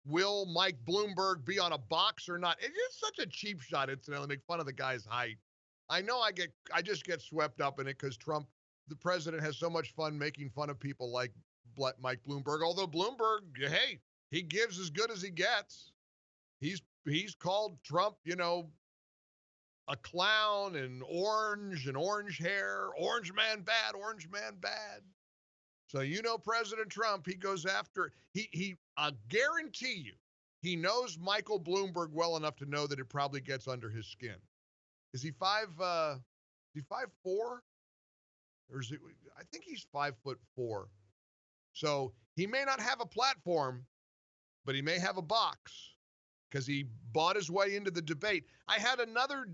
Will Mike Bloomberg be on a box or not? It's just such a cheap shot, incidentally, make fun of the guy's height. I know I just get swept up in it because Trump, the president, has so much fun making fun of people like Mike Bloomberg. Although Bloomberg, hey, he gives as good as he gets. He's called Trump, a clown and orange hair, orange man bad, orange man bad. So President Trump, he goes after I guarantee you, he knows Michael Bloomberg well enough to know that it probably gets under his skin. Is he 5'4"? Or is it, I think he's 5'4". So he may not have a platform, but he may have a box because he bought his way into the debate. I had another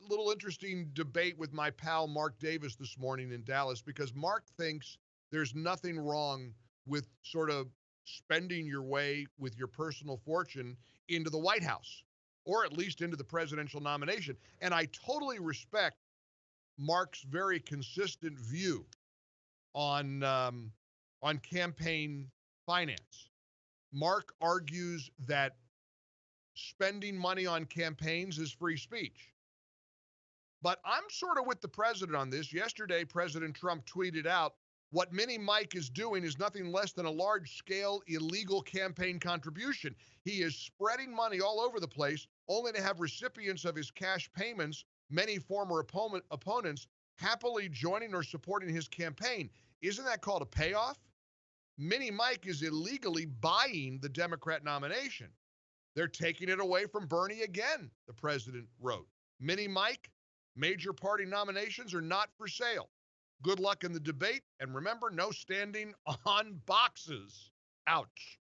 little interesting debate with my pal Mark Davis this morning in Dallas because Mark thinks there's nothing wrong with sort of spending your way with your personal fortune into the White House, or at least into the presidential nomination. And I totally respect Mark's very consistent view on campaign finance. Mark argues that spending money on campaigns is free speech. But I'm sort of with the president on this. Yesterday, President Trump tweeted out, "What Mini Mike is doing is nothing less than a large-scale illegal campaign contribution. He is spreading money all over the place, only to have recipients of his cash payments, many former opponents, happily joining or supporting his campaign. Isn't that called a payoff? Mini Mike is illegally buying the Democrat nomination. They're taking it away from Bernie again," the president wrote. "Mini Mike, major party nominations are not for sale. Good luck in the debate, and remember, no standing on boxes." Ouch.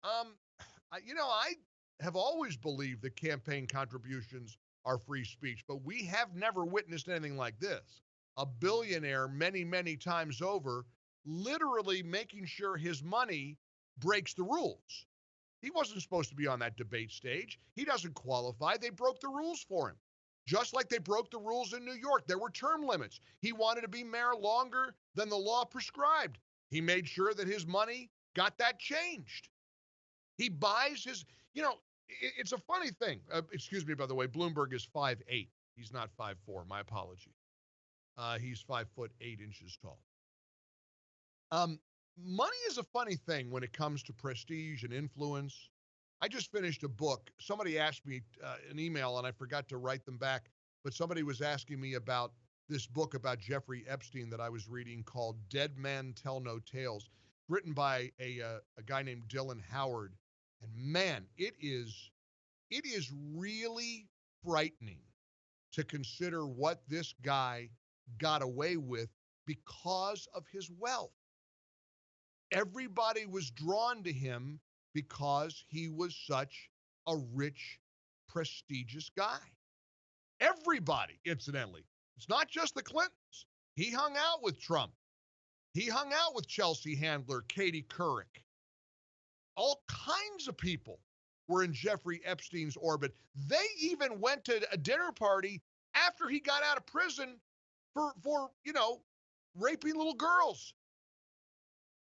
I have always believed that campaign contributions are free speech, but we have never witnessed anything like this. A billionaire many, many times over, literally making sure his money breaks the rules. He wasn't supposed to be on that debate stage. He doesn't qualify. They broke the rules for him. Just like they broke the rules in New York. There were term limits. He wanted to be mayor longer than the law prescribed. He made sure that his money got that changed. He buys his, it's a funny thing. Excuse me, by the way, Bloomberg is 5'8". He's not 5'4". My apology. He's 5'8" tall. Money is a funny thing when it comes to prestige and influence. I just finished a book. Somebody asked me an email, and I forgot to write them back, but somebody was asking me about this book about Jeffrey Epstein that I was reading called Dead Men Tell No Tales, written by a guy named Dylan Howard. And man, it is really frightening to consider what this guy got away with because of his wealth. Everybody was drawn to him because he was such a rich, prestigious guy. Everybody, incidentally. It's not just the Clintons. He hung out with Trump. He hung out with Chelsea Handler, Katie Couric. All kinds of people were in Jeffrey Epstein's orbit. They even went to a dinner party after he got out of prison for raping little girls.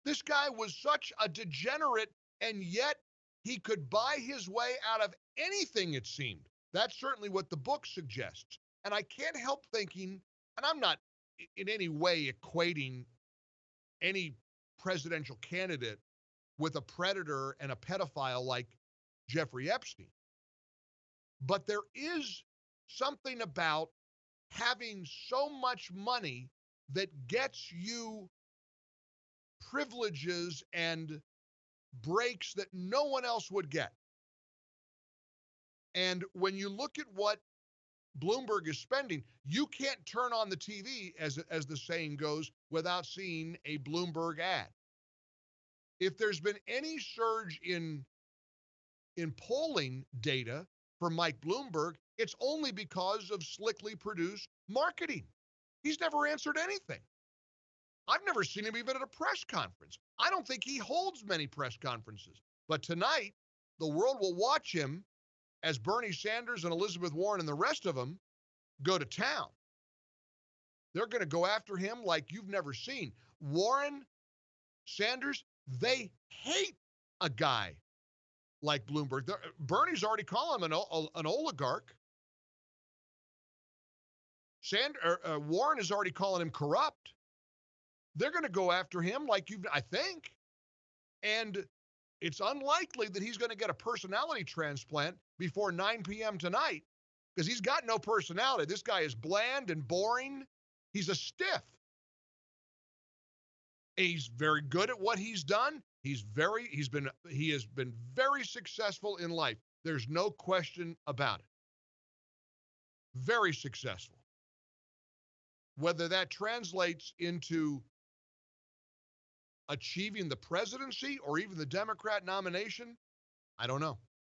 This guy was such a degenerate, and yet he could buy his way out of anything, it seemed. That's certainly what the book suggests. And I can't help thinking, and I'm not in any way equating any presidential candidate with a predator and a pedophile like Jeffrey Epstein. But there is something about having so much money that gets you privileges and breaks that no one else would get. And when you look at what Bloomberg is spending, you can't turn on the TV, as the saying goes, without seeing a Bloomberg ad. If there's been any surge in polling data for Mike Bloomberg, it's only because of slickly produced marketing. He's never answered anything. I've never seen him even at a press conference. I don't think he holds many press conferences. But tonight, the world will watch him as Bernie Sanders and Elizabeth Warren and the rest of them go to town. They're going to go after him like you've never seen. Warren, Sanders, they hate a guy like Bloomberg. Bernie's already calling him an oligarch. Warren is already calling him corrupt. They're going to go after him I think. And it's unlikely that he's going to get a personality transplant before 9 p.m. tonight because he's got no personality. This guy is bland and boring. He's a stiff. He's very good at what he's done. He has been very successful in life. There's no question about it. Very successful. Whether that translates into achieving the presidency or even the Democrat nomination, I don't know.